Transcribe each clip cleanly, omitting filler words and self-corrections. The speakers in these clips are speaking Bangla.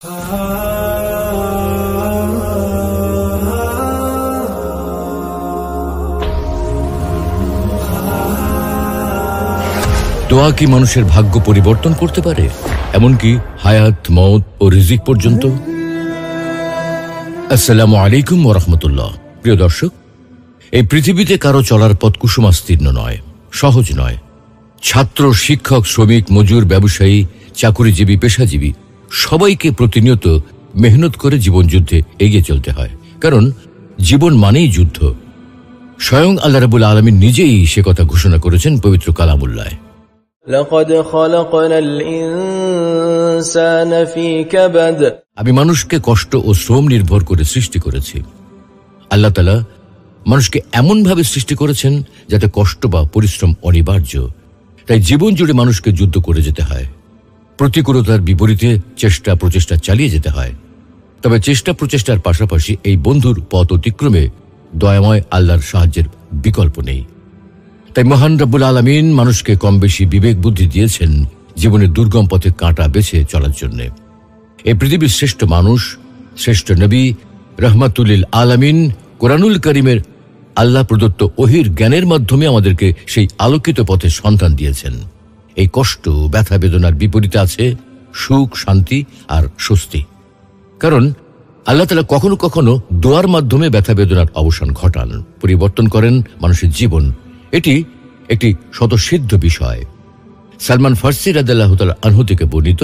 দোয়া কি মানুষের ভাগ্য পরিবর্তন করতে পারে, এমনকি হায়াত, মওত ও রিজিক পর্যন্ত? আসসালামু আলাইকুম ওয়া রাহমাতুল্লাহ। প্রিয় দর্শক, এই পৃথিবীতে কারো চলার পথ কুসুমাস্তীর্ণ নয়, সহজ নয়। ছাত্র, শিক্ষক, শ্রমিক, মজুর, ব্যবসায়ী, চাকুরিজীবী, পেশাজীবী সবাইকে প্রতিনিয়ত মেহনত করে জীবনযুদ্ধে এগিয়ে চলতে হয়, কারণ জীবন মানেই যুদ্ধ। স্বয়ং আল্লাহ রাব্বুল আলামিন নিজেই সে কথা ঘোষণা করেছেন পবিত্র কালামুল্লাহ। আমি মানুষকে কষ্ট ও শ্রম নির্ভর করে সৃষ্টি করেছি। আল্লাহ তাআলা মানুষকে এমনভাবে সৃষ্টি করেছেন যাতে কষ্ট বা পরিশ্রম অনিবার্য। তাই জীবন জুড়ে মানুষকে যুদ্ধ করে যেতে হয়, প্রতিকূলতার বিপরীতে চেষ্টা প্রচেষ্টা চালিয়ে যেতে হয়। তবে চেষ্টা প্রচেষ্টার পাশাপাশি এই বন্ধুর পথ অতিক্রমে দয়াময় আল্লাহর সাহায্যের বিকল্প নেই। তাই মহান রব্বুল আলামিন মানুষকে কম বেশি বিবেক বুদ্ধি দিয়েছেন জীবনের দুর্গম পথে কাঁটা বেছে চলার জন্য। এই পৃথিবীর শ্রেষ্ঠ মানুষ, শ্রেষ্ঠ নবী, রহমাতুল আলামিন কোরআনুল কারীমের আল্লাহ প্রদত্ত ওহীর জ্ঞানের মাধ্যমে আমাদেরকে সেই আলোকিত পথে সন্ধান দিয়েছেন। এই কষ্ট, ব্যথা, বেদনার বিপরীতে আছে সুখ, শান্তি আর স্বস্তি। কারণ আল্লাহ তাআলা কখনো কখনো দোয়ার মাধ্যমে ব্যথা বেদনার অবসান ঘটান, পরিবর্তন করেন মানুষের জীবন। এটি একটি স্বতঃসিদ্ধ বিষয়। সালমান ফার্সি রাদিয়াল্লাহু তাআলা আনহু থেকে বর্ণিত,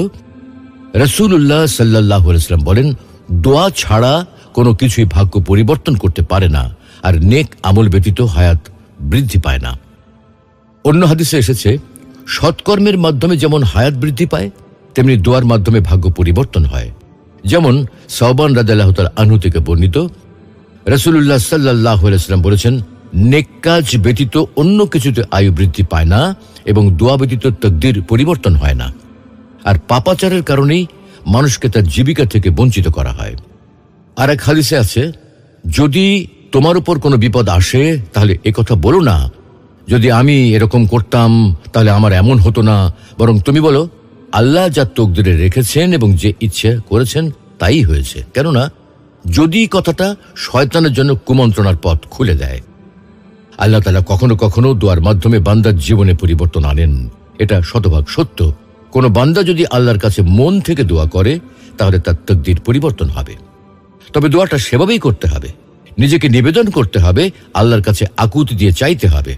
রাসূলুল্লাহ সাল্লাল্লাহু আলাইহি ওয়াসাল্লাম বলেন, দোয়া ছাড়া কোনো কিছুই ভাগ্য পরিবর্তন করতে পারে না, আর নেক আমল ব্যতীত হায়াত বৃদ্ধি পায় না। অন্য হাদিসে এসেছে, সৎকর্মের মাধ্যমে যেমন হায়াত বৃদ্ধি পায়, তেমনি দোয়ার মাধ্যমে ভাগ্য পরিবর্তন হয়। যেমন সাওবান রাদিয়াল্লাহু তাআলা আনহু থেকে বর্ণিত, রাসূলুল্লাহ সাল্লাল্লাহু আলাইহি ওয়াসাল্লাম বলেছেন, নেক কাজ ব্যতীত অন্য কিছুতে আয়ু বৃদ্ধি পায় না এবং দোয়া ব্যতীত তাকদীর পরিবর্তন হয় না। আর পাপাচারের কারণেই মানুষকে তার জীবিকা থেকে বঞ্চিত করা হয়। আর এক হাদিসে আছে, যদি তোমার উপর কোনো বিপদ আসে তাহলে একথা বলো না, যদি আমি এরকম করতাম তাহলে আমার এমন হতো না, বরং তুমি বলো, আল্লাহ যা তকদিরে রেখেছেন এবং যে ইচ্ছে করেছেন তাই হয়েছে। কেননা যদি কথাটা শয়তানের জন্য কুমন্ত্রণার পথ খুলে দেয়। আল্লাহ তাআলা কখনো কখনো দোয়ার মাধ্যমে বান্দার জীবনে পরিবর্তন আনেন, এটা শতভাগ সত্য। কোনো বান্দা যদি আল্লাহর কাছে মন থেকে দোয়া করে তাহলে তার তাকদীর পরিবর্তন হবে। তবে দোয়াটা সেভাবেই করতে হবে, নিজেকে নিবেদন করতে হবে, আল্লাহর কাছে আকুতি দিয়ে চাইতে হবে।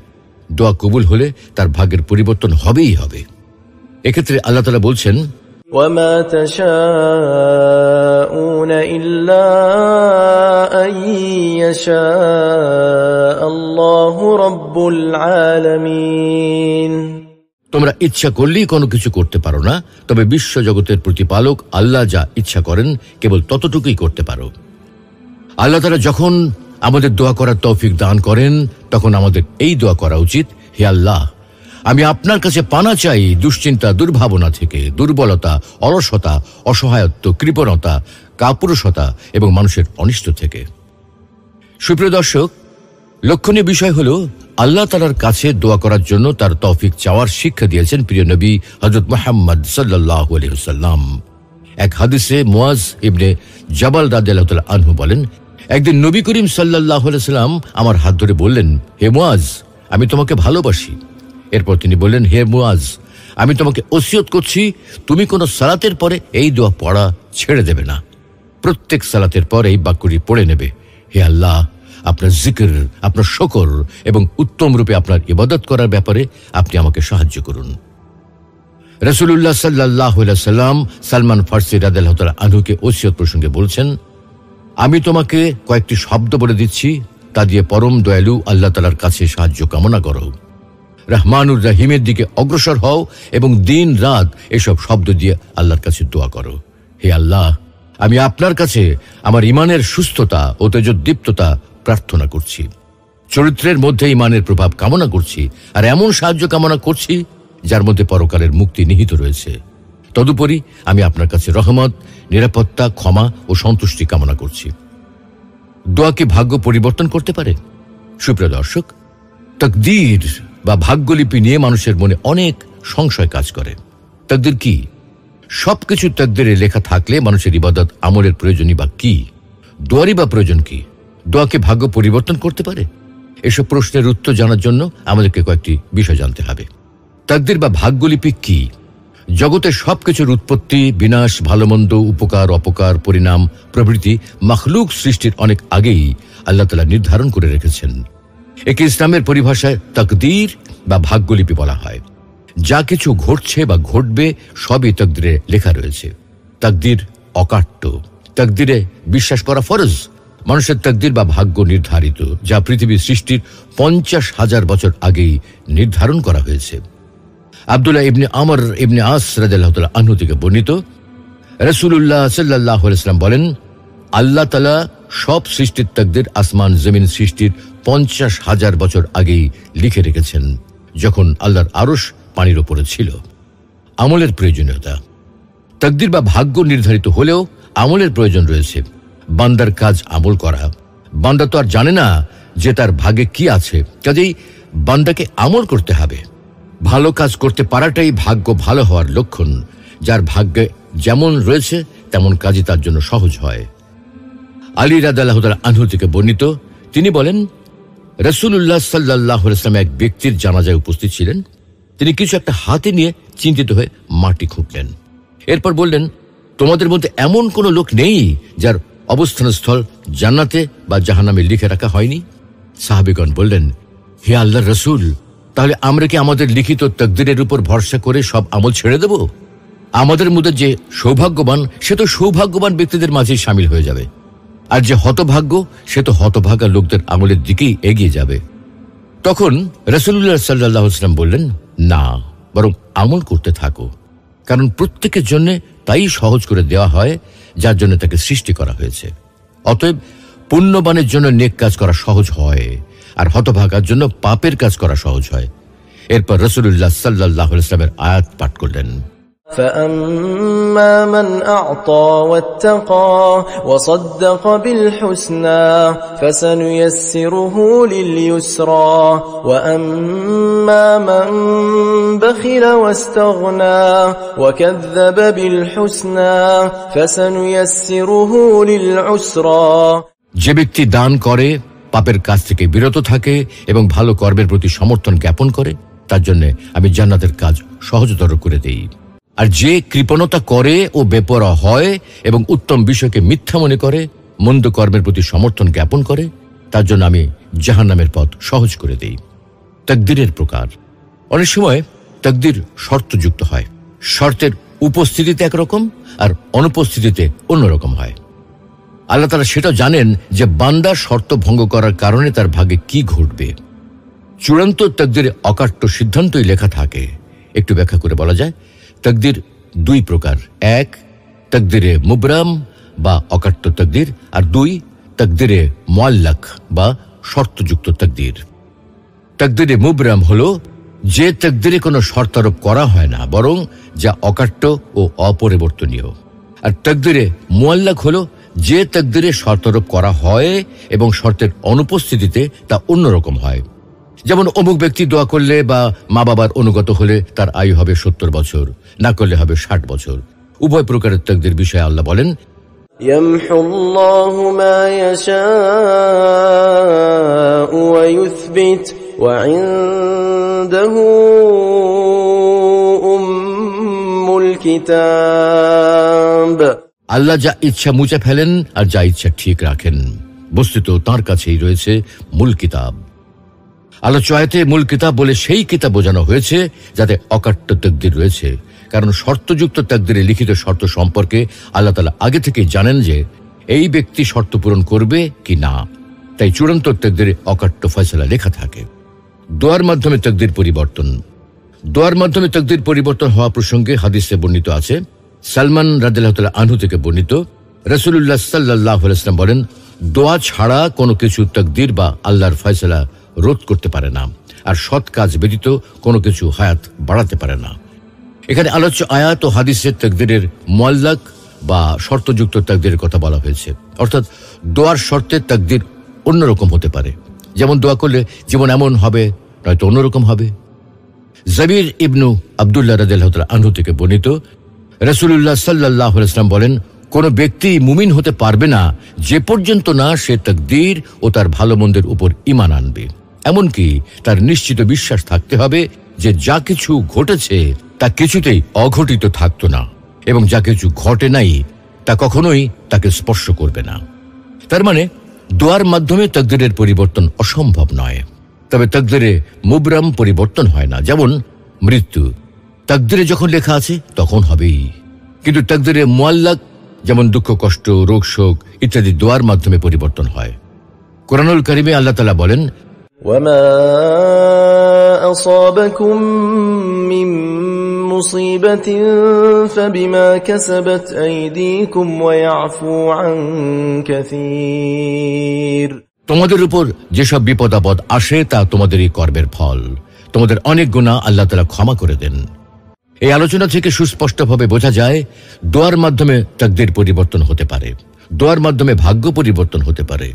দোয়া কবুল হলে তার ভাগ্যের পরিবর্তন হবেই হবে। এক্ষেত্রে আল্লাহ তাআলা বলছেন, ওয়ামা তাশাউনা ইল্লা আন ইয়াশা আল্লাহু রাব্বুল আলামিন। তোমরা ইচ্ছা করলেই কোনো কিছু করতে পারো না, তবে বিশ্ব জগতের প্রতিপালক আল্লাহ যা ইচ্ছা করেন কেবল ততটুকুই করতে পারো। আল্লাহ তাআলা যখন আমাদের দোয়া করার তৌফিক দান করেন তখন আমাদের এই দোয়া করা উচিত, হে আল্লাহ, আমি আপনার কাছে পানা চাই দুশ্চিন্তা, দুর্ভাবনা থেকে, দুর্বলতা, অলসতা, অসহায়ত্ব, কৃপণতা, কাপুরুষতা এবং মানুষের অনিষ্ট থেকে। সুপ্রিয় দর্শক, লক্ষণীয় বিষয় হল আল্লাহ তাআলার কাছে দোয়া করার জন্য তার তৌফিক চাওয়ার শিক্ষা দিয়েছেন প্রিয় নবী হযরত মুহাম্মদ সাল্লাল্লাহু আলাইহি ওয়াসাল্লাম। এক হাদিসে মুয়াজ ইবনে জাবাল রাদিয়াল্লাহু তাআলা আনহু বলেন, একদিন নবী করিম সাল্লাল্লাহু আলাইহি ওয়াসাল্লাম আমার হাত ধরে বললেন, হে মুয়াজ, আমি তোমাকে ভালোবাসি। এরপর তিনি বললেন, হে মুয়াজ, আমি তোমাকে ওসিয়ত করছি, তুমি কোন সালাতের পরে এই দোয়া পড়া ছেড়ে দেবে না। প্রত্যেক সালাতের পর এই বাক্যটি পড়ে নেবে, হে আল্লাহ, আপনার জিকির, আপনার শুকর এবং উত্তম রূপে আপনার ইবাদত করার ব্যাপারে আপনি আমাকে সাহায্য করুন। রাসূলুল্লাহ সাল্লাল্লাহু আলাইহি ওয়াসাল্লাম সালমান ফার্সি রাদিয়াল্লাহু তাআলা আনহুকে ওসিয়ত প্রসঙ্গে বলছেন, আমি তোমাকে কয়েকটি শব্দ বলে দিচ্ছি, তা দিয়ে পরম দয়ালু আল্লাহ তাআলার কাছে সাহায্য কামনা করো, রহমানুর রহিমের দিকে অগ্রসর হও এবং দিন রাত এসব শব্দ দিয়ে আল্লাহর কাছে দোয়া করো। হে আল্লাহ, আমি আপনার কাছে আমার ইমানের সুস্থতা ও তেজোদ্দীপ্ততা প্রার্থনা করছি, চরিত্রের মধ্যে ইমানের প্রভাব কামনা করছি, আর এমন সাহায্য কামনা করছি যার মধ্যে পরকালের মুক্তি নিহিত রয়েছে। তদুপরি আমি আপনার কাছে রহমত, নিরাপত্তা, ক্ষমা ও সন্তুষ্টি কামনা করছি। দোয়া কি ভাগ্য পরিবর্তন করতে পারে? সুপ্রিয় দর্শক, তাকদীর বা ভাগ্যলিপি নিয়ে মানুষের মনে অনেক সংশয় কাজ করে। তাকদীর কি? সবকিছু তাকদীরে লেখা থাকলে মানুষের ইবাদত আমলের প্রয়োজনই বা কি? দোয়ারই বা প্রয়োজন কি? দোয়াকে ভাগ্য পরিবর্তন করতে পারে? এসব প্রশ্নের উত্তর জানার জন্য আমাদেরকে কয়েকটি বিষয় জানতে হবে। তাকদীর বা ভাগ্যলিপি কি? জগতের সবকিছুর উৎপত্তি, বিনাশ, ভালোমন্দ, উপকার, অপকার, পরিণাম প্রভৃতি মাখলুক সৃষ্টির অনেক আগেই আল্লাহ তাআলা নির্ধারণ করে রেখেছেন। একে ইসলামের পরিভাষায় তাকদীর বা ভাগ্যলিপি বলা হয়। যা কিছু ঘটছে বা ঘটবে সবই তাকদীরে লেখা রয়েছে। তাকদীর অকাট্য। তাকদীরে বিশ্বাস করা ফরজ। মানুষের তাকদীর বা ভাগ্য নির্ধারিত, যা পৃথিবীর সৃষ্টির 50,000 বছর আগেই নির্ধারণ করা হয়েছে। আব্দুল্লাহ ইবনে আমর ইবনে আস রাদিয়াল্লাহু তাআলা আনহু থেকে বর্ণিত, রাসূলুল্লাহ সাল্লাল্লাহু আলাইহি ওয়াসাল্লাম বলেন, আল্লাহ তাআলা সব সৃষ্টির তাকদীর আসমান জমিন সৃষ্টির 50,000 বছর আগেই লিখে রেখেছেন, যখন আল্লাহর আরশ পানির উপরে ছিল। আমলের প্রয়োজনীয়তা। তাকদীর বা ভাগ্য নির্ধারিত হলেও আমলের প্রয়োজন রয়েছে। বান্দার কাজ আমল করা। বান্দা তো আর জানে না যে তার ভাগ্যে কি আছে, কাজেই বান্দাকে আমল করতে হবে। ভালো কাজ করতে পারাটাই ভাগ্য ভালো হওয়ার লক্ষণ। যার ভাগ্যে যেমন রয়েছে তেমন কাজই তার জন্য সহজ হয়। আলী রাদিয়াল্লাহু তাআলা আনহু থেকে বর্ণিত, তিনি বলেন, রাসূলুল্লাহ সাল্লাল্লাহু আলাইহি ওয়াসাল্লাম এক ব্যক্তির জানাজায় উপস্থিত ছিলেন। তিনি কিছু একটা হাতে নিয়ে চিন্তিত হয়ে মাটি খুঁড়লেন। এরপর বললেন, তোমাদের মধ্যে এমন কোনো লোক নেই যার অবস্থানস্থল জান্নাতে বা জাহান্নামে লিখে রাখা হয়নি? সাহাবীগণ বললেন, হে আল্লাহর রাসূল, তাহলে আমরা কি আমাদের লিখিত তাকদীরের উপর ভরসা করে সব আমল ছেড়ে দেব? আমাদের মধ্যে যে সৌভাগ্যবান, সে তো সৌভাগ্যবান ব্যক্তিদের মাঝেই শামিল হয়ে যাবে, আর যে হতভাগ্য, সে তো হতভাগা লোকদের আমলের দিকেই এগিয়ে যাবে। তখন রাসূলুল্লাহ সাল্লাল্লাহু আলাইহি ওয়াসাল্লাম বললেন, না, বরং আমল করতে থাকো, কারণ প্রত্যেকের জন্য তাই সহজ করে দেওয়া হয় যার জন্য তাকে সৃষ্টি করা হয়েছে। অতএব পুণ্যবানের জন্য নেক কাজ করা সহজ হয়, আর হতভাগার জন্য পাপের কাজ করা সহজ হয়। এরপর রাসূলুল্লাহ সাল্লাল্লাহু আলাইহি ওয়াসাল্লামের আয়াত পাঠ করলেন, فَأَمَّا مَنْ أَعْطَى وَاتَّقَى وَصَدَّقَ بِالْحُسْنَى فَسَنُيَسِّرُهُ لِلْيُسْرَى وَأَمَّا مَنْ بَخِلَ وَاسْتَغْنَى وَكَذَّبَ بِالْحُسْنَى فَسَنُيَسِّرُهُ لِلْعُسْرَى। যে ব্যক্তি দান করে, পাপের কাজ থেকে বিরত থাকে এবং ভালো কর্মের প্রতি সমর্থন জ্ঞাপন করে, তার জন্য আমি জান্নাতের কাজ সহজতর করে দেই। আর যে কৃপণতা করে ও বেপরোয়া হয় এবং উত্তম বিষয়কে মিথ্যা মনে করে, মন্দ কর্মের প্রতি সমর্থন জ্ঞাপন করে, তার জন্য আমি জাহান্নামের পথ সহজ করে দেই। তাকদীরের প্রকার। অনেক সময় তাকদীর শর্তযুক্ত হয়। শর্তের উপস্থিতিতে একরকম আর অনুপস্থিতিতে অন্যরকম হয়। আল্লাহ তাআলা সেটাও জানেন যে বান্দার শর্ত ভঙ্গ করার কারণে তার ভাগ্যে কি ঘটবে। চূড়ান্ত তাকদীরে অকাট্য সিদ্ধান্তই লেখা থাকে। একটু ব্যাখ্যা করে বলা যায়, তাকদীর দুই প্রকার। এক, তাকদীরে মুবরাম বা অকাট্য তাকদীর, আর দুই, তাকদীরে মুআল্লাক বা শর্তযুক্ত তাকদীর। তাকদীরে মুবরাম হলো যে তাকদীরে কোনো শর্ত আরোপ করা হয় না, বরং যা অকাট্য ও অপরিবর্তনীয়। আর তাকদীরে মুআল্লাক হলো যে তাকদীরে শর্ত আরোপ করা হয় এবং শর্তের অনুপস্থিতিতে তা অন্যরকম হয়। যেমন অমুক ব্যক্তি দোয়া করলে বা মা বাবার অনুগত হলে তার আয়ু হবে 70 বছর, না করলে হবে 60 বছর। উভয় প্রকারের তাকদীর বিষয়ে আল্লাহ বলেন, ইয়ামহুল্লাহু মা ইয়াশাউ ওয়া ইউসবিত ওয়া ইনদাহু উম্মুল কিতাব। আল্লাহ যা ইচ্ছা মুছে ফেলেন আর যা ইচ্ছা ঠিক রাখেন। বস্তুত তাঁর কাছেই রয়েছে মূল কিতাব। আলোচ্য আয়াতে মূল কিতাব বলে সেই কিতাব বোঝানো হয়েছে যাতে অকাট্য তাকদীর রয়েছে, কারণ শর্তযুক্ত তাকদীরে লিখিত শর্ত সম্পর্কে আল্লাহ তাআলা আগে থেকেই জানেন যে এই ব্যক্তি শর্ত পূরণ করবে কি না। তাই চূড়ান্ত তাকদীরে অকাট্য ফয়সালা লেখা থাকে। দোয়ার মাধ্যমে তাকদীর পরিবর্তন। দোয়ার মাধ্যমে তাকদীর পরিবর্তন হওয়া প্রসঙ্গে হাদিসে বর্ণিত আছে। সালমান রাদিয়াল্লাহু তাআলা আনহু থেকে বর্ণিত, রাসূলুল্লাহ সাল্লাল্লাহু আলাইহি ওয়াসাল্লাম বলেন, দোয়া ছাড়া কোনো কিছু তাকদীর বা আল্লাহর ফয়সালা রোধ করতে পারে না, আর সৎ কাজ ব্যতীত কোনো কিছু হায়াত বাড়াতে পারে না। এখানে আলোচ্য আয়াত ও হাদিসের তাকদীরের মুআল্লাক বা শর্তযুক্ত তাকদীরের কথা বলা হয়েছে। অর্থাৎ দোয়ার শর্তের তাকদীর অন্যরকম হতে পারে। যেমন দোয়া করলে জীবন এমন হবে, নয়তো অন্যরকম হবে। জাবির ইবনু আব্দুল্লাহ রাদিয়াল্লাহু তাআলা আনহু থেকে বর্ণিত, রাসূলুল্লাহ সাল্লাল্লাহু আলাইহি ওয়াসাল্লাম বলেন, কোন ব্যক্তি মুমিন হতে পারবে না যে পর্যন্ত না সে তাকদীর ও তার ভালো মন্দের উপর ঈমান আনবে। এমনকি তার নিশ্চিত বিশ্বাস থাকতে হবে যে যা কিছু ঘটেছে তা কিছুতেই অঘটিত থাকতো না, এবং যা কিছু ঘটে নাই তা কখনোই তাকে স্পর্শ করবে না। তার মানে দোয়ার মাধ্যমে তাকদীরের পরিবর্তন অসম্ভব নয়। তবে তাকদীরে মুবরাম পরিবর্তন হয় না, যেমন মৃত্যু তাকদীরে যখন লেখা আছে তখন হবেই, কিন্তু তাকদীরে মুআল্লাক যেমন দুঃখ, কষ্ট, রোগ, শোক ইত্যাদি দোয়ার মাধ্যমে পরিবর্তন হয়। কুরআনুল কারীমে আল্লাহ তাআলা বলেন, وما أصابكم من مصيبة فبما كسبت أيديكم ويعفو عن كثير। তোমাদের উপর যেসব বিপদ আপদ আসে তা তোমাদেরই কর্মের ফল, তোমাদের অনেক গুনাহ আল্লাহ তাআলা ক্ষমা করে দেন। এই আলোচনা থেকে সুস্পষ্টভাবে বোঝা যায় দোয়ার মাধ্যমে তাকদীর পরিবর্তন হতে পারে, দোয়ার মাধ্যমে ভাগ্য পরিবর্তন হতে পারে।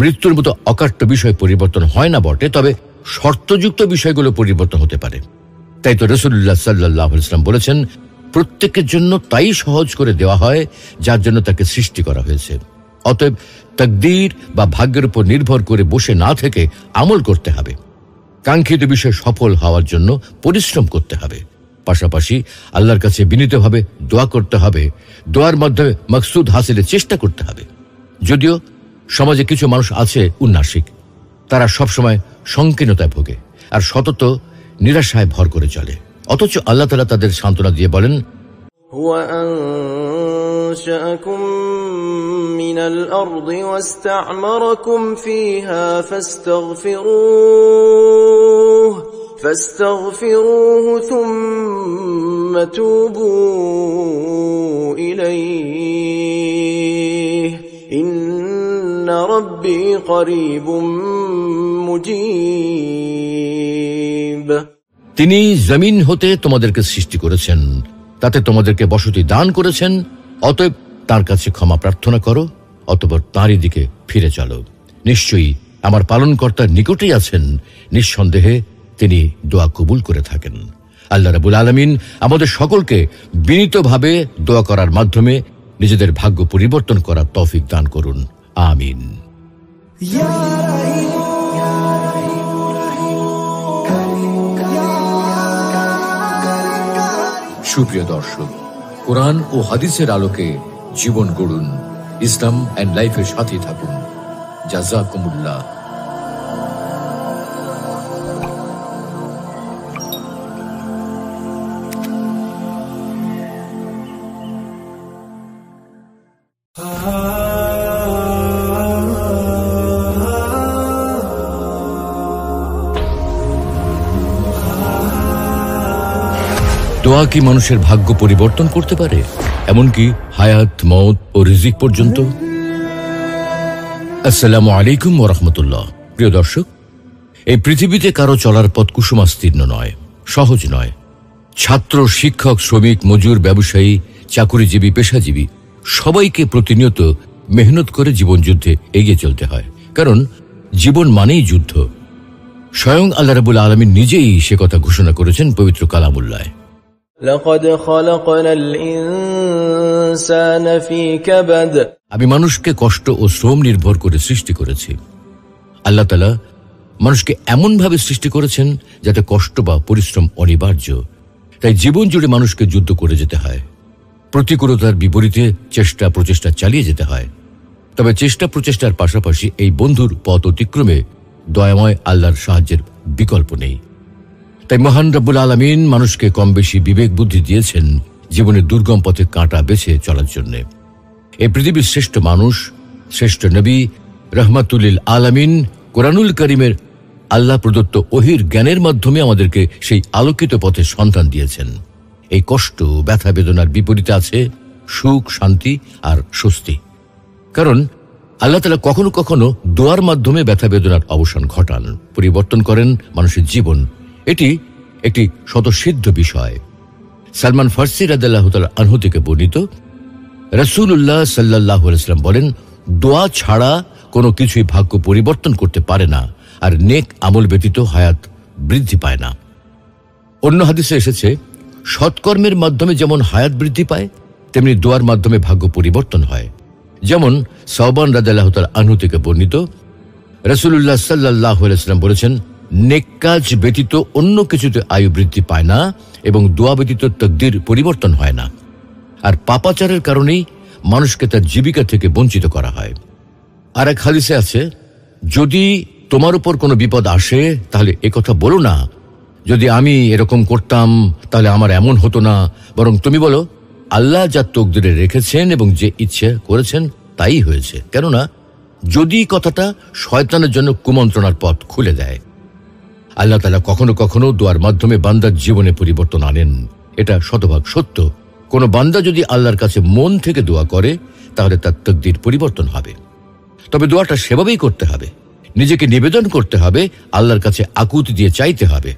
মৃত্যুর মতো অকাট্য বিষয় পরিবর্তন হয় না বটে, তবে শর্তযুক্ত বিষয়গুলো পরিবর্তন হতে পারে। তাই তো রাসূলুল্লাহ সাল্লাল্লাহু আলাইহি ওয়াসাল্লাম বলেছেন, প্রত্যেকের জন্য তাই সহজ করে দেওয়া হয় যার জন্য তাকে সৃষ্টি করা হয়েছে। অতএব তাকদীর বা ভাগ্যের উপর নির্ভর করে বসে না থেকে আমল করতে হবে। কাঙ্ক্ষিত বিষয় সফল হওয়ার জন্য পরিশ্রম করতে হবে, পাশাপাশি আল্লাহর কাছে বিনীতভাবে দোয়া করতে হবে। দোয়ার মাধ্যমে মাকসুদ হাসিলের চেষ্টা করতে হবে। যদিও সমাজে কিছু মানুষ আছে উন্নাসিক, তারা সবসময় সংকীর্ণতায় ভোগে আর সতত নিরাশায় ভর করে চলে, অথচ আল্লাহ তাআলা তাদের সান্ত্বনা দিয়ে বলেন, হুয়া আনশাআকুম মিনাল আরদি ওয়াস্তা'মারাকুম ফিহা ফাস্তাগফিরুহু থুম্মা তুবু ইলাইহি ইন্না রাব্বি করিবুম মুজিব। তিনি জমিন হতে তোমাদেরকে সৃষ্টি করেছেন, তাতে তোমাদেরকে বসতি দান করেছেন, অতএব তার কাছে ক্ষমা প্রার্থনা করো, অতঃপর তাঁরই দিকে ফিরে চলো। নিশ্চয়ই আমার পালনকর্তার নিকটেই আছেন, নিঃসন্দেহে তিনি দোয়া কবুল করে থাকেন। আল্লাহ রাব্বুল আলামিন আমাদের সকলকে বিনীতভাবে দোয়া করার মাধ্যমে নিজেদের ভাগ্য পরিবর্তন করার তৌফিক দান করুন, আমিন। সুপ্রিয় দর্শক, কোরআন ও হাদিসের আলোকে জীবন গড়ুন, ইসলাম এন্ড লাইফের সাথে থাকুন। জাযাকুমুল্লাহ। দোয়া কি মানুষের ভাগ্য পরিবর্তন করতে পারে, এমনকি হায়াত, মওত ও রিজিক পর্যন্ত? আসসালামু আলাইকুম ওয়া রাহমাতুল্লাহ। প্রিয় দর্শক, এই পৃথিবীতে কারো চলার পথ কুসুমাস্তীর্ণ নয়, সহজ নয়। ছাত্র, শিক্ষক, শ্রমিক, মজুর, ব্যবসায়ী, চাকুরিজীবী, পেশাজীবী সবাইকে প্রতিনিয়ত মেহনত করে জীবনযুদ্ধে এগিয়ে চলতে হয়, কারণ জীবন মানেই যুদ্ধ। স্বয়ং আল্লাহ রাব্বুল আলামিন নিজেই সে কথা ঘোষণা করেছেন পবিত্র কালামুল্লাহে। লাকাদ খালাকনাল ইনসানা ফি কাবাদ। আমি মানুষকে কষ্ট ও শ্রম নির্ভর করে সৃষ্টি করেছি। আল্লাহ তাআলা মানুষকে এমন ভাবে সৃষ্টি করেছেন যাতে কষ্ট বা পরিশ্রম অনিবার্য। তাই জীবন জুড়ে মানুষকে যুদ্ধ করে যেতে হয়, প্রতিকূলতার বিপরীতে চেষ্টা প্রচেষ্টা চালিয়ে যেতে হয়। তবে চেষ্টা প্রচেষ্টার পাশাপাশি এই বন্ধুর পথ অতিক্রমে দয়াময় আল্লাহর সাহায্যের বিকল্প নেই। তাই মহান রব্বুল আলামিন মানুষকে কম বেশি বিবেক বুদ্ধি দিয়েছেন জীবনের দুর্গম পথে কাঁটা বেছে চলার জন্য। এই পৃথিবীর শ্রেষ্ঠ মানুষ, শ্রেষ্ঠ নবী রহমাতুল লিল আলামিন কোরআনুল কারীমের আল্লাহ প্রদত্ত ওহীর জ্ঞানের মাধ্যমে আমাদেরকে সেই আলোকিত পথে সন্ধান দিয়েছেন। এই কষ্ট, ব্যথা, বেদনার বিপরীতে আছে সুখ, শান্তি আর স্বস্তি। কারণ আল্লাহ তাআলা কখনো কখনো দোয়ার মাধ্যমে ব্যথা বেদনার অবসান ঘটান, পরিবর্তন করেন মানুষের জীবন। এটি একটি স্বতঃসিদ্ধ বিষয়। সালমান ফারসি রাদিয়াল্লাহু তাআলা আনহু থেকে বর্ণিত, রাসূলুল্লাহ সাল্লাল্লাহু আলাইহি ওয়াসাল্লাম বলেন, দোয়া ছাড়া কোনো কিছুই ভাগ্য পরিবর্তন করতে পারে না, আর নেক আমল ব্যতীত হায়াত বৃদ্ধি পায় না। অন্য হাদিসে এসেছে, সৎকর্মের মাধ্যমে যেমন হায়াত বৃদ্ধি পায়, তেমনি দোয়ার মাধ্যমে ভাগ্য পরিবর্তন হয়। যেমন সাওবান রাদিয়াল্লাহু তাআলা আনহু থেকে বর্ণিত, রাসূলুল্লাহ সাল্লাল্লাহু আলাইহি ওয়াসাল্লাম বলেছেন, নেক কাজ ব্যতীত অন্য কিছুতে আয়ু বৃদ্ধি পায় না এবং দোয়া ব্যতীত তাকদীর পরিবর্তন হয় না। আর পাপাচারের কারণেই মানুষকে তার জীবিকা থেকে বঞ্চিত করা হয়। আর এক হাদিসে আছে, যদি তোমার উপর কোনো বিপদ আসে তাহলে একথা বলো না, যদি আমি এরকম করতাম তাহলে আমার এমন হতো না, বরং তুমি বলো, আল্লাহ যা তকদিরে রেখেছেন এবং যে ইচ্ছে করেছেন তাই হয়েছে। কেননা যদি কথাটা শয়তানের জন্য কুমন্ত্রণার পথ খুলে দেয়। আল্লাহ তাআলা কখনো কখনো দোয়ার মাধ্যমে বান্দার জীবনে পরিবর্তন আনেন, এটা শতভাগ সত্য। কোনো বান্দা যদি আল্লাহর কাছে মন থেকে দোয়া করে তাহলে তার তাকদীর পরিবর্তন হবে। তবে দোয়াটা সেভাবেই করতে হবে, নিজেকে নিবেদন করতে হবে, আল্লাহর কাছে আকুতি দিয়ে চাইতে হবে।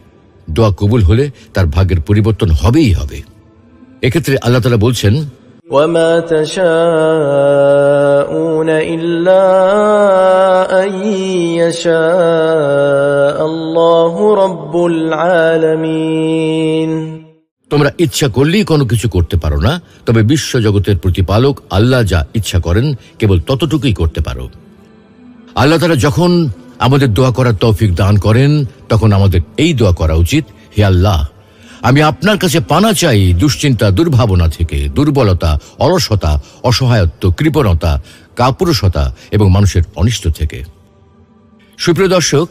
দোয়া কবুল হলে তার ভাগ্যের পরিবর্তন হবেই হবে। এক্ষেত্রে আল্লাহ তাআলা বলছেন, وما تشاءون إلا أن يشاء الله رب العالمين। তোমরা ইচ্ছা করলেই কোনো কিছু করতে পারো না, তবে বিশ্ব জগতের প্রতিপালক আল্লাহ যা ইচ্ছা করেন কেবল ততটুকুই করতে পারো। আল্লাহ তাআলা যখন আমাদের দোয়া করার তৌফিক দান করেন তখন আমাদের এই দোয়া করা উচিত, হে আল্লাহ, আমি আপনার কাছে পানা চাই দুশ্চিন্তা, দুর্ভাবনা থেকে, দুর্বলতা, অলসতা, অসহায়ত্ব, কৃপণতা, কাপুরুষতা এবং মানুষের অনিষ্ট থেকে। সুপ্রিয় দর্শক,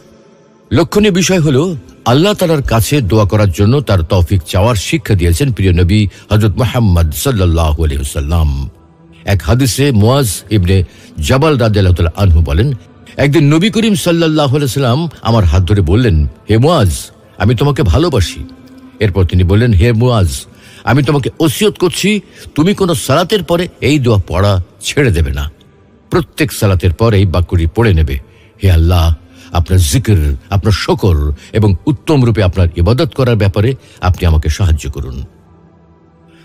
লক্ষণীয় বিষয় হলো আল্লাহ তাআলার কাছে দোয়া করার জন্য তার তৌফিক চাওয়ার শিক্ষা দিয়েছেন প্রিয় নবী হযরত মুহাম্মদ সাল্লাল্লাহু আলাইহি ওয়াসাল্লাম। এক হাদিসে মুয়াজ ইবনে জাবাল রাদিয়াল্লাহু তাআলা আনহু বলেন, একদিন নবী করিম সাল্লাল্লাহু আলাইহি ওয়াসাল্লাম আমার হাত ধরে বললেন, হে মুয়াজ, আমি তোমাকে ভালোবাসি। এরপর তিনি বললেন, হে মুয়াজ, আমি তোমাকে ওসিয়ত করছি তুমি কোনো সালাতের পরে এই দোয়া পড়া ছেড়ে দেবে না। প্রত্যেক সালাতের পর এই বাক্যটি পড়ে নেবে, হে আল্লাহ, আপনার জিকির, আপনার শুকর এবং উত্তম রূপে আপনার ইবাদত করার ব্যাপারে আপনি আমাকে সাহায্য করুন।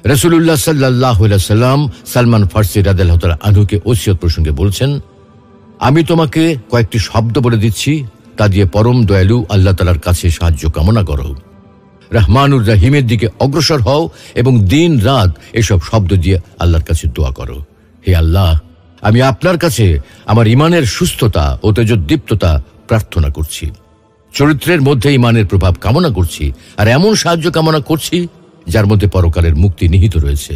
রাসূলুল্লাহ সাল্লাল্লাহু আলাইহি ওয়াসাল্লাম সালমান ফারসি রাদিয়াল্লাহু তাআলা আনহুকে ওসিয়ত প্রসঙ্গে বলছেন, আমি তোমাকে কয়েকটি শব্দ বলে দিচ্ছি, তা দিয়ে পরম দয়ালু আল্লাহ তাআলার কাছে সাহায্য কামনা করো। রহমানুর রহিমের দিকে অগ্রসর হও এবং দিন রাত এসব শব্দ দিয়ে আল্লাহর কাছে দোয়া করো। হে আল্লাহ, আমি আপনার কাছে আমার ইমানের সুস্থতা ও তেজোদ্দীপ্ততা প্রার্থনা করছি, চরিত্রের মধ্যে ইমানের প্রভাব কামনা করছি, আর এমন সাহায্য কামনা করছি যার মধ্যে পরকালের মুক্তি নিহিত রয়েছে।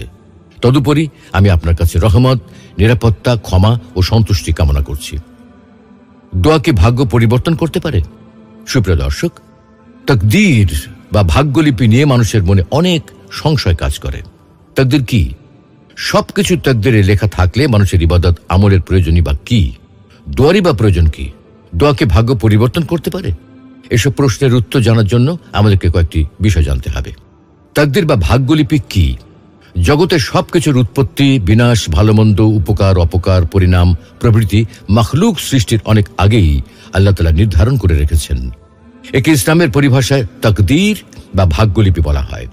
তদুপরি আমি আপনার কাছে রহমত, নিরাপত্তা, ক্ষমা ও সন্তুষ্টি কামনা করছি। দোয়া কি ভাগ্য পরিবর্তন করতে পারে? সুপ্রিয় দর্শক, তাকদীর বা ভাগ্যলিপি নিয়ে মানুষের মনে অনেক সংশয় কাজ করে। তাকদীর কি? সবকিছু তাকদীরে লেখা থাকলে মানুষের ইবাদত আমলের প্রয়োজনই বা কি? দোয়ারই বা প্রয়োজন কি? দোয়াকে ভাগ্য পরিবর্তন করতে পারে? এসব প্রশ্নের উত্তর জানার জন্য আমাদেরকে কয়েকটি বিষয় জানতে হবে। তাকদীর বা ভাগ্যলিপি কি? জগতের সবকিছুর উৎপত্তি, বিনাশ, ভালোমন্দ, উপকার, অপকার, পরিণাম প্রভৃতি মাখলুক সৃষ্টির অনেক আগেই আল্লাহ তাআলা নির্ধারণ করে রেখেছেন। একে ইসলামের পরিভাষায় তাকদীর বা ভাগ্যলিপি বলা হয়।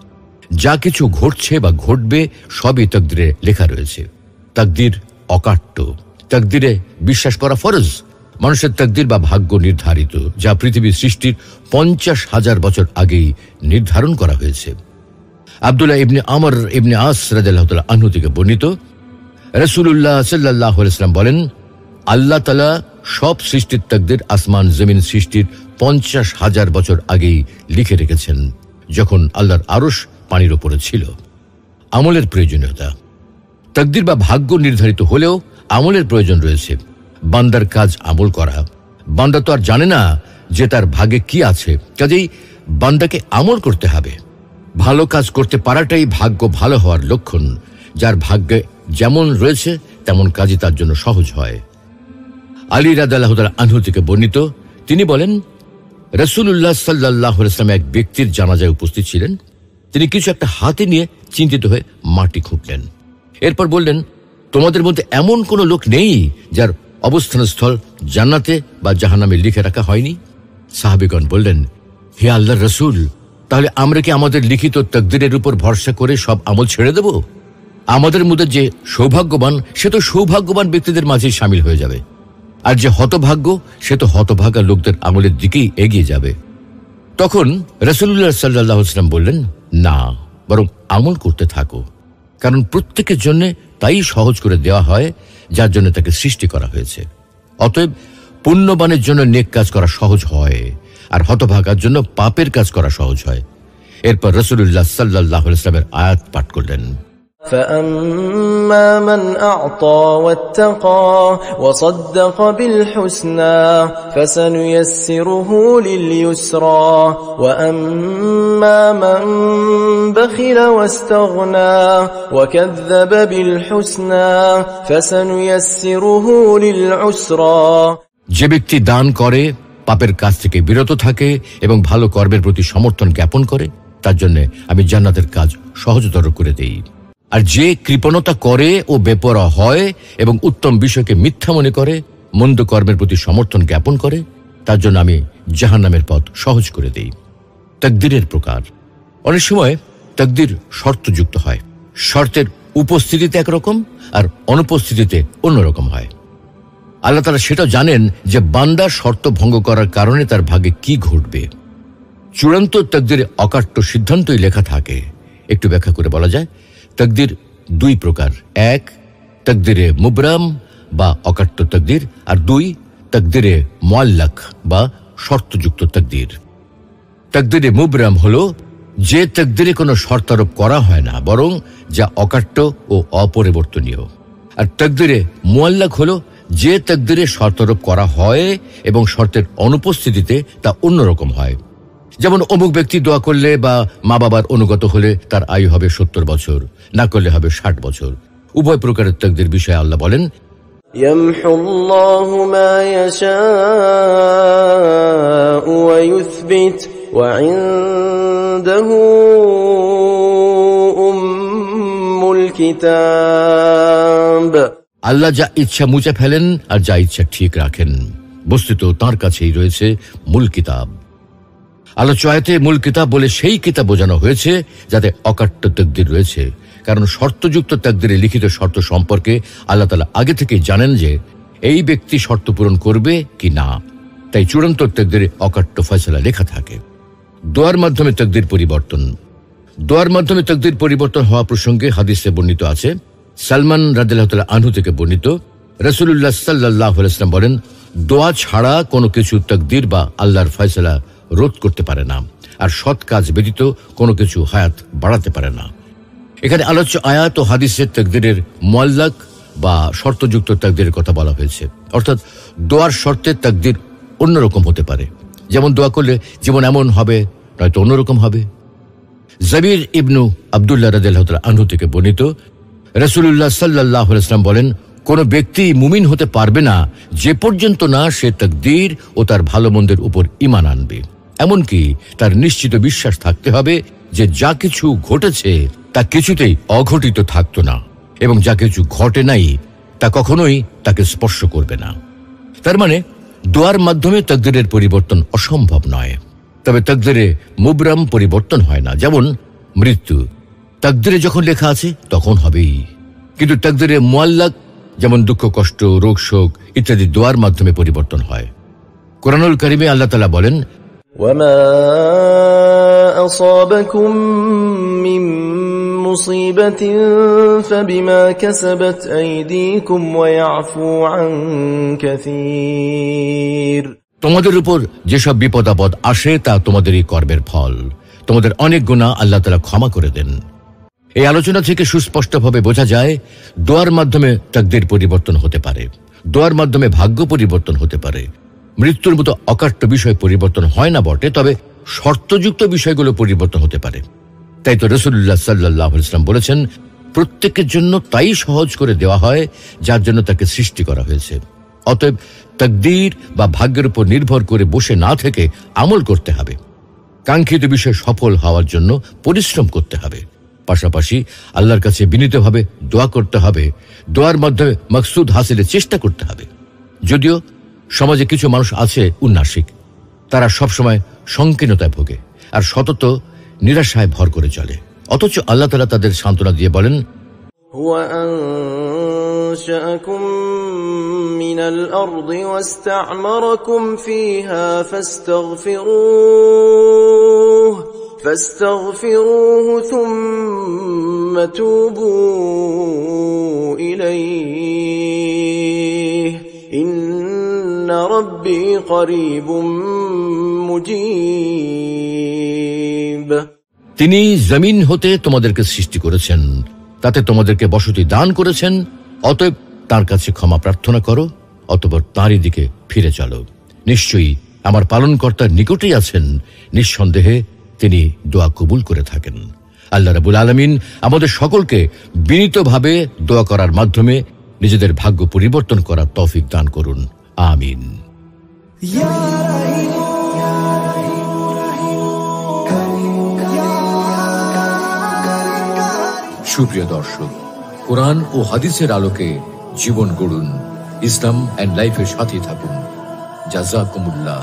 যা কিছু ঘটছে বা ঘটবে সবই তাকদীরে লেখা রয়েছে। তাকদীর অকাট্য। তাকদীরে বিশ্বাস করা ফরজ। মানুষের তাকদীর বা ভাগ্য নির্ধারিত, যা পৃথিবীর সৃষ্টির 50,000 বছর আগেই নির্ধারণ করা হয়েছে। আব্দুল্লাহ ইবনে আমর ইবনে আস রাদিয়াল্লাহু তাআলা আনহু থেকে বর্ণিত, রাসূলুল্লাহ সাল্লাল্লাহু আলাইহি ওয়াসাল্লাম বলেন, আল্লাহ তাআলা সব সৃষ্টির তাকদীর আসমান জমিন সৃষ্টির 50,000 বছর আগেই লিখে রেখেছেন, যখন আল্লাহর আরশ পানির উপরে ছিল। আমলের প্রয়োজনীয়তা। তাকদীর বা ভাগ্য নির্ধারিত হলেও আমলের প্রয়োজন রয়েছে। বান্দার কাজ আমল করা। বান্দা তো আর জানে না যে তার ভাগ্যে কি আছে, কাজেই বান্দাকে আমল করতে হবে। ভালো কাজ করতে পারাটাই ভাগ্য ভালো হওয়ার লক্ষণ। যার ভাগ্যে যেমন রয়েছে তেমন কাজই তার জন্য সহজ হয়। আলী রাদিয়াল্লাহু তাআলা আনহু থেকে বর্ণিত, তিনি বলেন, রাসূলুল্লাহ সাল্লাল্লাহু আলাইহি ওয়াসাল্লাম এক ব্যক্তির জানাজায় উপস্থিত ছিলেন। তিনি কিছু একটা হাতে নিয়ে চিন্তিত হয়ে মাটি খুঁড়লেন। এরপর বললেন, তোমাদের মধ্যে এমন কোনো লোক নেই যার অবস্থানস্থল জান্নাতে বা জাহান্নামে লিখে রাখা হয়নি? সাহাবীগণ বললেন, হে আল্লাহর রাসূল, তাহলে আমরা কি আমাদের লিখিত তাকদীরের উপর ভরসা করে সব আমল ছেড়ে দেব? আমাদের মধ্যে যে সৌভাগ্যবান সে তো সৌভাগ্যবান ব্যক্তিদের মাঝেই শামিল হয়ে যাবে, আর যে হতভাগ্য সে তো হতভাগা লোকদের আমলের দিকেই এগিয়ে যাবে। তখন রাসূলুল্লাহ সাল্লাল্লাহু আলাইহি ওয়াসাল্লাম বললেন, না, বরং আমল করতে থাকো, কারণ প্রত্যেকের জন্য তাই সহজ করে দেওয়া হয় যার জন্য তাকে সৃষ্টি করা হয়েছে। অতএব পুণ্যবানের জন্য নেক কাজ করা সহজ হয়, আর হতভাগার জন্য পাপের কাজ করা সহজ হয়। এরপর রাসূলুল্লাহ সাল্লাল্লাহু আলাইহি ওয়াসাল্লামের আয়াত পাঠ করলেন, فَأَمَّا مَنْ أَعْطَى وَاتَّقَى وَصَدَّقَ بِالْحُسْنَى فَسَنُيَسِّرُهُ لِلْيُسْرَى وَأَمَّا مَنْ بَخِلَ وَاسْتَغْنَى وَكَذَّبَ بِالْحُسْنَى فَسَنُيَسِّرُهُ لِلْعُسْرَى। যে ব্যক্তি দান করে, পাপের কাজ থেকে বিরত থাকে এবং ভালো কর্মের প্রতি সমর্থন জ্ঞাপন করে, তার জন্য আমি জান্নাতের কাজ সহজতর করে দেই। আর যে কৃপণতা করে ও বেপরোয়া হয় এবং উত্তম বিষয়কে মিথ্যা মনে করে, মন্দ কর্মের প্রতি সমর্থন জ্ঞাপন করে, তার জন্য আমি জাহান্নামের পথ সহজ করে দেই। তাকদীরের প্রকার। অনেক সময় তাকদীর শর্তযুক্ত হয়। শর্তের উপস্থিতিতে একরকম আর অনুপস্থিতিতে অন্যরকম হয়। আল্লাহ তাআলা সেটাও জানেন যে বান্দার শর্ত ভঙ্গ করার কারণে তার ভাগ্যে কি ঘটবে। চূড়ান্ত তাকদীরে অকাট্য সিদ্ধান্তই লেখা থাকে। একটু ব্যাখ্যা করে বলা যায়, তাকদীর দুই প্রকার। এক, তাকদীরে মুবরাম বা অকাট্য তাকদীর, আর দুই, তাকদীরে মুআল্লাক বা শর্তযুক্ত তাকদীর। তাকদীরে মুবরাম হলো যে তাকদীরে কোনো শর্ত আরোপ করা হয় না, বরং যা অকাট্য ও অপরিবর্তনীয়। আর তাকদীরে মুআল্লাক হলো যে তাকদীরে শর্ত আরোপ করা হয় এবং শর্তের অনুপস্থিতিতে তা অন্যরকম হয়। যেমন অমুক ব্যক্তি দোয়া করলে বা মা বাবার অনুগত হলে তার আয়ু হবে 70 বছর, না করলে হবে 60 বছর। উভয় প্রকারের তাকদীর বিষয়ে আল্লাহ বলেন, ইয়ামহুল্লাহু মা ইয়াশাউ ওয়া ইউসবিত ওয়া ইনদাহু উম্মুল কিতাব। আল্লাহ যা ইচ্ছা মুছে ফেলেন আর যা ইচ্ছা ঠিক রাখেন। বস্তুত তাঁর কাছেই রয়েছে মূল কিতাব। আলোচ্য আয়াতে মূল কিতাব বলে সেই কিতাব বোঝানো হয়েছে যাতে অকাট্য তাকদীর রয়েছে, কারণ শর্তযুক্ত তাকদীরে লিখিত শর্ত সম্পর্কে আল্লাহ তাআলা আগে থেকেই জানেন যে এই ব্যক্তি শর্ত পূরণ করবে কি না। তাই চূড়ান্ত তাকদীরে অকাট্য ফয়সালা লেখা থাকে। দোয়ার মাধ্যমে তাকদীর পরিবর্তন। দোয়ার মাধ্যমে তাকদীর পরিবর্তন হওয়া প্রসঙ্গে হাদিসে বর্ণিত আছে। সালমান রাদিয়াল্লাহু তাআলা আনহু থেকে বর্ণিত, রাসূলুল্লাহ সাল্লাল্লাহু আলাইহি ওয়াসাল্লাম বলেন, দোয়া ছাড়া কোনো কিছু তাকদীর বা আল্লাহর ফয়সালা রোধ করতে পারে না, আর সৎ কাজ ব্যতীত কোনো কিছু হায়াত বাড়াতে পারে না। এখানে আলোচ্য আয়াত ও হাদিসের তাকদীরের মুআল্লাক বা শর্তযুক্ত তাকদীরের কথা বলা হয়েছে। অর্থাৎ দোয়ার শর্তের তাকদীর অন্যরকম হতে পারে। যেমন দোয়া করলে জীবন এমন হবে, নয়তো অন্যরকম হবে। জাবির ইবনু আব্দুল্লাহ রাদিয়াল্লাহু তাআলা আনহু থেকে বর্ণিত, রাসূলুল্লাহ সাল্লাল্লাহু আলাইহি ওয়াসাল্লাম বলেন, কোন ব্যক্তি মুমিন হতে পারবে না যে পর্যন্ত না সে তাকদীর ও তার ভালো মন্দের উপর ঈমান আনবে। এমনকি তার নিশ্চিত বিশ্বাস থাকতে হবে যে যা কিছু ঘটেছে তা কিছুতেই অঘটিত থাকতো না, এবং যা কিছু ঘটে নাই তা কখনোই তাকে স্পর্শ করবে না। তার মানে দোয়ার মাধ্যমে তাকদীরের পরিবর্তন অসম্ভব নয়। তবে তাকদীরে মুবরাম পরিবর্তন হয় না। যেমন মৃত্যু তাকদীরে যখন লেখা আছে তখন হবেই, কিন্তু তাকদীরে মুআল্লাক যেমন দুঃখ, কষ্ট, রোগ, শোক ইত্যাদি দোয়ার মাধ্যমে পরিবর্তন হয়। কোরআনুল কারীমে আল্লাহ তাআলা বলেন, ওয়ামা আসাবাকুম মিন মুসিবাতিন ফাবিমা কাসাবাত আইদিকুম ওয়া ইয়াফু আন কাসীর। তোমাদের উপর যেসব বিপদ আপদ আসে তা তোমাদেরই কর্মের ফল। তোমাদের অনেক গুনাহ আল্লাহ তাআলা ক্ষমা করে দেন। এই আলোচনা থেকে সুস্পষ্টভাবে বোঝা যায় দোয়ার মাধ্যমে তাকদীর পরিবর্তন হতে পারে, দোয়ার মাধ্যমে ভাগ্য পরিবর্তন হতে পারে। মৃত্যুর মতো অকাট্য বিষয় পরিবর্তন হয় না বটে, তবে শর্তযুক্ত বিষয়গুলো পরিবর্তন হতে পারে। তাই তো রাসূলুল্লাহ সাল্লাল্লাহু আলাইহি ওয়াসাল্লাম বলেছেন, প্রত্যেকের জন্য তাই সহজ করে দেওয়া হয় যার জন্য তাকে সৃষ্টি করা হয়েছে। অতএব তাকদীর বা ভাগ্যের উপর নির্ভর করে বসে না থেকে আমল করতে হবে। কাঙ্ক্ষিত বিষয় সফল হওয়ার জন্য পরিশ্রম করতে হবে। পাশাপাশি আল্লাহর কাছে বিনীতভাবে দোয়া করতে হবে। দোয়ার মাধ্যমে মাকসুদ হাসিলের চেষ্টা করতে হবে। যদিও সমাজে কিছু মানুষ আছে উন্নাসিক, তারা সবসময় সংকীর্ণতায় ভোগে আর সতত নিরাশায় ভর করে চলে। অথচ আল্লাহ তাআলা তাদের সান্ত্বনা দিয়ে বলেন, হুয়া আনশাআকুম মিনাল আরদি ওয়াস্তা'মারাকুম ফিহা ফাস্তাগফিরুহু فاستغفروه ثم توبوا إليه إن ربي قريب مجيب। তিনি জমিন হতে তোমাদেরকে সৃষ্টি করেছেন, তাতে তোমাদেরকে বসতি দান করেছেন, অতএব তার কাছে ক্ষমা প্রার্থনা করো, অতঃপর তাঁরই দিকে ফিরে চলো। নিশ্চয়ই আমার পালনকর্তার নিকটেই আছেন, নিঃসন্দেহে তিনি দোয়া কবুল করে থাকেন। আল্লাহ রাব্বুল আলামিন আমাদের সকলকে বিনীতভাবে দোয়া করার মাধ্যমে নিজেদের ভাগ্য পরিবর্তন করার তৌফিক দান করুন, আমিন। সুপ্রিয় দর্শক, কোরআন ও হাদিসের আলোকে জীবন গড়ুন, ইসলাম এন্ড লাইফের সাথে থাকুন। জাযাকুমুল্লাহ।